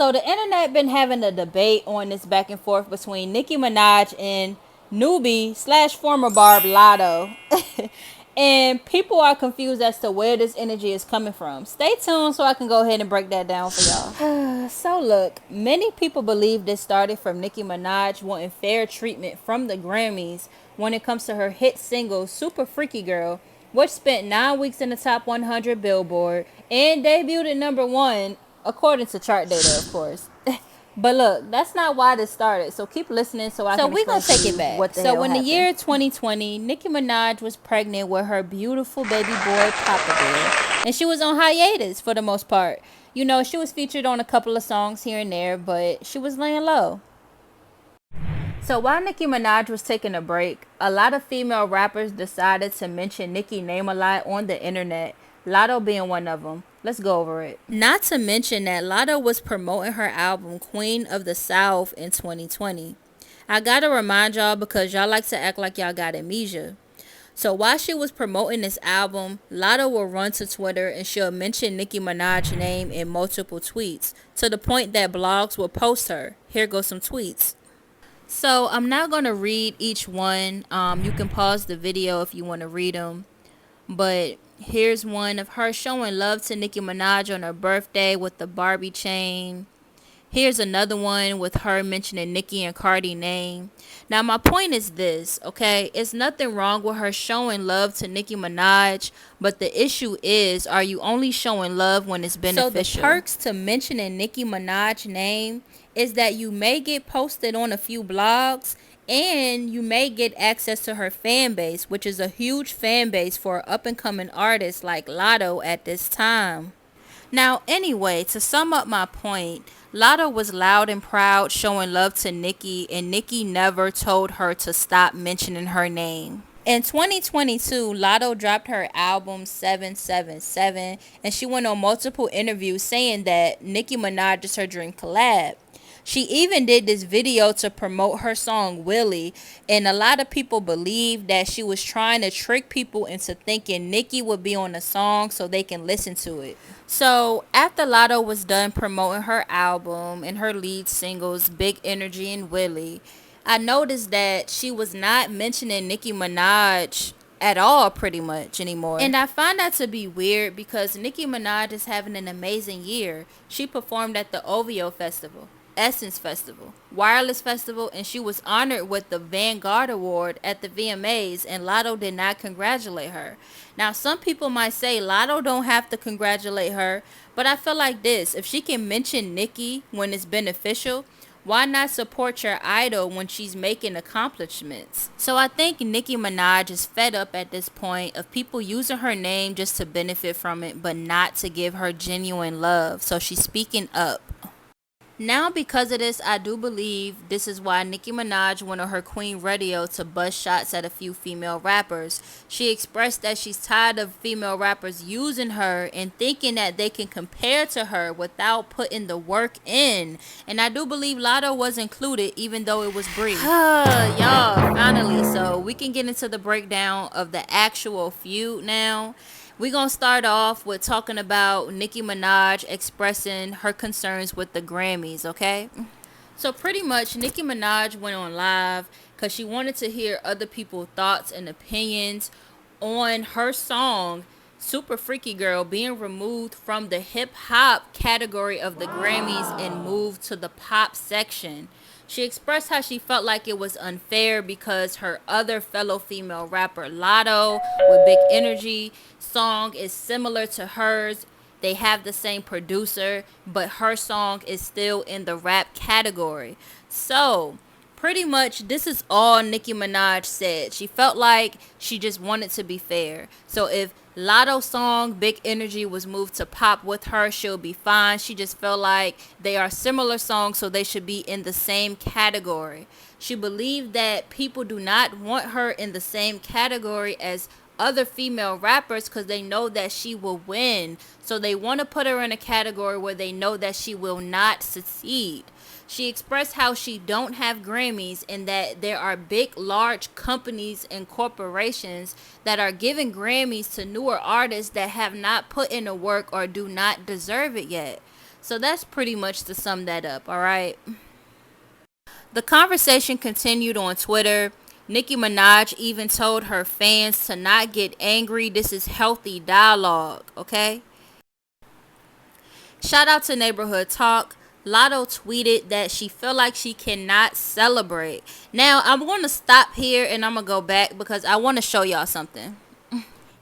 So the internet been having a debate on this back and forth between Nicki Minaj and newbie slash former Barb Latto. And people are confused as to where this energy is coming from. Stay tuned so I can go ahead and break that down for y'all. So look, many people believe this started from Nicki Minaj wanting fair treatment from the Grammys when it comes to her hit single Super Freaky Girl, which spent 9 weeks in the top 100 Billboard and debuted at #1 according to chart data, of course. But look, that's not why this started. So keep listening so I can explain. So we're going to take it back. What the hell happened. In the year 2020, Nicki Minaj was pregnant with her beautiful baby boy, Papa Bear. And she was on hiatus for the most part. You know, she was featured on a couple of songs here and there, but she was laying low. So while Nicki Minaj was taking a break, a lot of female rappers decided to mention Nicki's name a lot on the internet, Latto being one of them. Let's go over it. Not to mention that Latto was promoting her album Queen of the South in 2020. I gotta remind y'all because y'all like to act like y'all got amnesia. So while she was promoting this album, Latto will run to Twitter and she'll mention Nicki Minaj's name in multiple tweets, to the point that blogs will post her. Here goes some tweets. So I'm not going to read each one. You can pause the video if you want to read them. But here's one of her showing love to Nicki Minaj on her birthday with the Barbie chain. Here's another one with her mentioning Nicki and Cardi's name. Now, my point is this, okay? It's nothing wrong with her showing love to Nicki Minaj, but the issue is, are you only showing love when it's beneficial? So the perks to mentioning Nicki Minaj's name is that you may get posted on a few blogs and you may get access to her fan base, which is a huge fan base for up-and-coming artists like Latto at this time. Now, anyway, to sum up my point, Latto was loud and proud showing love to Nicki, and Nicki never told her to stop mentioning her name. In 2022, Latto dropped her album 777, and she went on multiple interviews saying that Nicki Minaj is her dream collab. She even did this video to promote her song Willie, and a lot of people believe that she was trying to trick people into thinking Nicki would be on the song so they can listen to it. So after Latto was done promoting her album and her lead singles Big Energy and Willie, I noticed that she was not mentioning Nicki Minaj at all pretty much anymore. And I find that to be weird because Nicki Minaj is having an amazing year. She performed at the OVO Festival, Essence Festival, Wireless Festival, and she was honored with the Vanguard Award at the VMAs, and Latto did not congratulate her. Now, some people might say Latto don't have to congratulate her, but I feel like this: if she can mention Nicki when it's beneficial, why not support your idol when she's making accomplishments? So I think Nicki Minaj is fed up at this point of people using her name just to benefit from it, but not to give her genuine love. So she's speaking up. Now, because of this, I do believe this is why Nicki Minaj went on her Queen radio to bust shots at a few female rappers. She expressed that she's tired of female rappers using her and thinking that they can compare to her without putting the work in. And I do believe Latto was included, even though it was brief. Y'all, finally, so we can get into the breakdown of the actual feud now. We're going to start off with talking about Nicki Minaj expressing her concerns with the Grammys, okay? So pretty much Nicki Minaj went on live because she wanted to hear other people's thoughts and opinions on her song Super Freaky Girl being removed from the hip-hop category of the Grammys and moved to the pop section. She expressed how she felt like it was unfair because her other fellow female rapper Latto with Big Energy song is similar to hers. They have the same producer, but her song is still in the rap category. So pretty much this is all Nicki Minaj said. She felt like she just wanted to be fair. So if Latto's song Big Energy was moved to pop with her, she'll be fine. She just felt like they are similar songs, so they should be in the same category. She believed that people do not want her in the same category as other female rappers because they know that she will win. So they want to put her in a category where they know that she will not succeed. She expressed how she don't have Grammys and that there are big, large companies and corporations that are giving Grammys to newer artists that have not put in the work or do not deserve it yet. So that's pretty much to sum that up, all right? The conversation continued on Twitter. Nicki Minaj even told her fans to not get angry. This is healthy dialogue, okay? Shout out to Neighborhood Talk. Latto tweeted that she feel like she cannot celebrate. Now, I'm going to stop here and I'm going to go back because I want to show y'all something.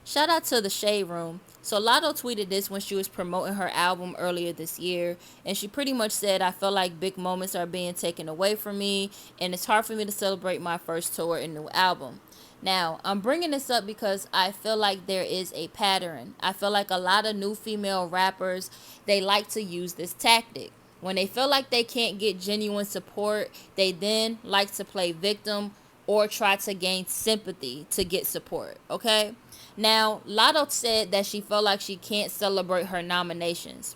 Shout out to the Shaderoom. So Latto tweeted this when she was promoting her album earlier this year, and she pretty much said, "I feel like big moments are being taken away from me, and it's hard for me to celebrate my first tour and new album." Now, I'm bringing this up because I feel like there is a pattern. I feel like a lot of new female rappers, they like to use this tactic. When they feel like they can't get genuine support, they then like to play victim or try to gain sympathy to get support, okay? Now, Latto said that she felt like she can't celebrate her nominations,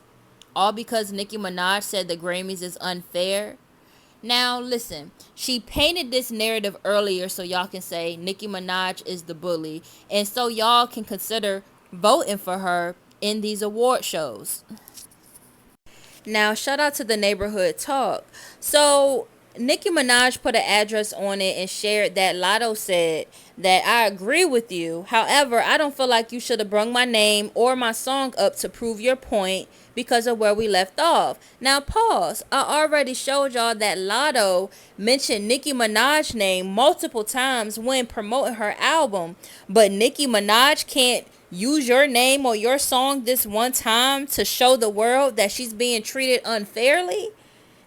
all because Nicki Minaj said the Grammys is unfair. Now, listen, she painted this narrative earlier so y'all can say Nicki Minaj is the bully, and so y'all can consider voting for her in these award shows. Now, shout out to the Neighborhood Talk. So, Nicki Minaj put an address on it and shared that Latto said that I agree with you. However, I don't feel like you should have brung my name or my song up to prove your point because of where we left off. Now, pause. I already showed y'all that Latto mentioned Nicki Minaj's name multiple times when promoting her album, but Nicki Minaj can't use your name or your song this one time to show the world that she's being treated unfairly.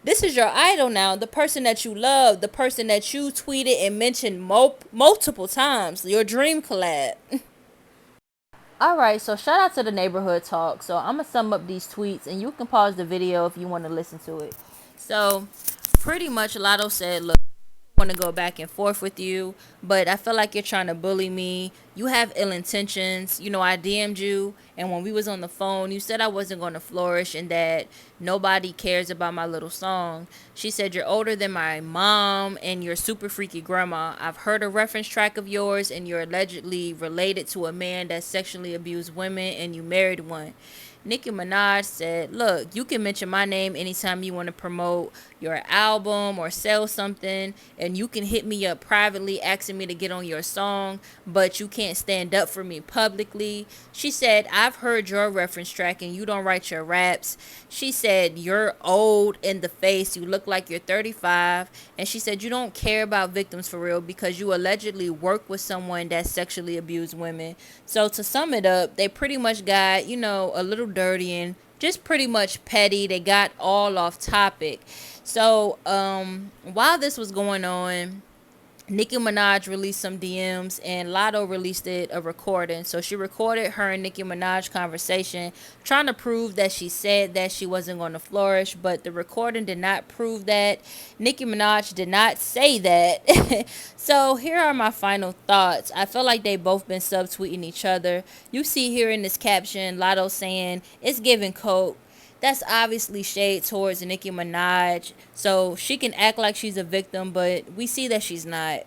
This is your idol now, the person that you love, the person that you tweeted and mentioned multiple times, your dream collab. All right, so shout out to the Neighborhood Talk. So I'm gonna sum up these tweets, and you can pause the video if you want to listen to it. So pretty much, Latto said, "Look, want to go back and forth with you, but I feel like you're trying to bully me. You have ill intentions. You know, I DM'd you, and when we was on the phone, you said I wasn't going to flourish and that nobody cares about my little song." She said, "You're older than my mom and you're super freaky grandma. I've heard a reference track of yours and you're allegedly related to a man that sexually abused women and you married one." Nicki Minaj said, "Look, you can mention my name anytime you want to promote your album or sell something, and you can hit me up privately asking me to get on your song, but you can't stand up for me publicly." She said, "I've heard your reference track and you don't write your raps." She said, "You're old in the face. You look like you're 35." And she said, "You don't care about victims for real because you allegedly work with someone that sexually abused women." So to sum it up, they pretty much got, a little dirty and just pretty much petty. They got all off topic. So while this was going on, Nicki Minaj released some DMs and Latto released a recording. So she recorded her and Nicki Minaj conversation, trying to prove that she said that she wasn't going to flourish, but the recording did not prove that. Nicki Minaj did not say that. So here are my final thoughts. I feel like they both been subtweeting each other. You see here in this caption, Latto saying, "It's giving coke." That's obviously shade towards Nicki Minaj. So she can act like she's a victim, but we see that she's not.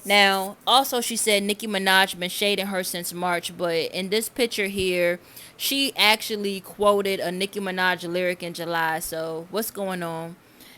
Now, also she said Nicki Minaj been shading her since March, but in this picture here, she actually quoted a Nicki Minaj lyric in July. So what's going on?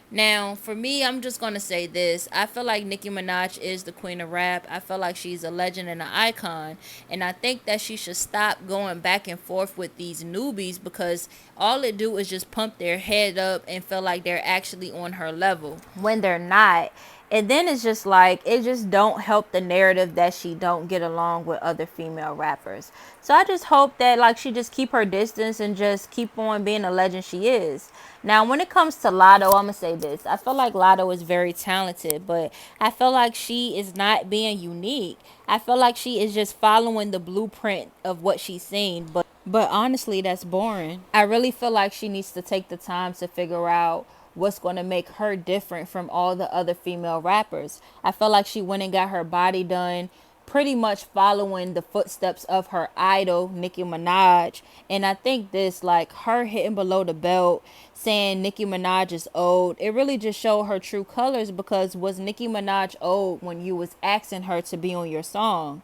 Now, for me, I'm just going to say this. I feel like Nicki Minaj is the queen of rap. I feel like she's a legend and an icon. And I think that she should stop going back and forth with these newbies because all it do is just pump their head up and feel like they're actually on her level when they're not. And then it's just like, it just don't help the narrative that she don't get along with other female rappers. So I just hope that like she just keep her distance and just keep on being a legend she is. Now, when it comes to Latto, I'm going to say this. I feel like Latto is very talented, but I feel like she is not being unique. I feel like she is just following the blueprint of what she's seen, but honestly, that's boring. I really feel like she needs to take the time to figure out what's going to make her different from all the other female rappers. I feel like she went and got her body done pretty much following the footsteps of her idol, Nicki Minaj. And I think this, like her hitting below the belt, saying Nicki Minaj is old, it really just showed her true colors because was Nicki Minaj old when you was asking her to be on your song?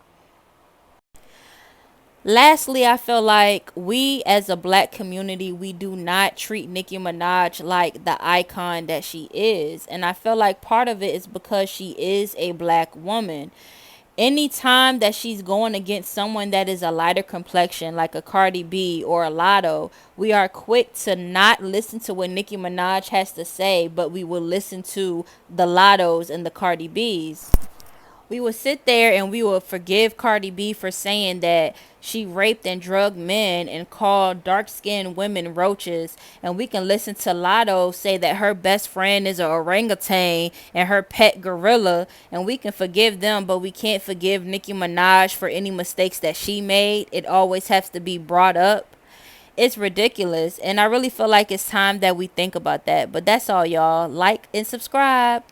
Lastly, I feel like we as a black community, we do not treat Nicki Minaj like the icon that she is. And I feel like part of it is because she is a black woman. Anytime that she's going against someone that is a lighter complexion, like a Cardi B or a Latto, we are quick to not listen to what Nicki Minaj has to say, but we will listen to the Lattos and the Cardi Bs. We would sit there and we would forgive Cardi B for saying that she raped and drugged men and called dark-skinned women roaches, and we can listen to Lotto say that her best friend is a orangutan and her pet gorilla, and we can forgive them, but we can't forgive Nicki Minaj for any mistakes that she made. It always has to be brought up. It's ridiculous, and I really feel like it's time that we think about that. But that's all, y'all. Like and subscribe.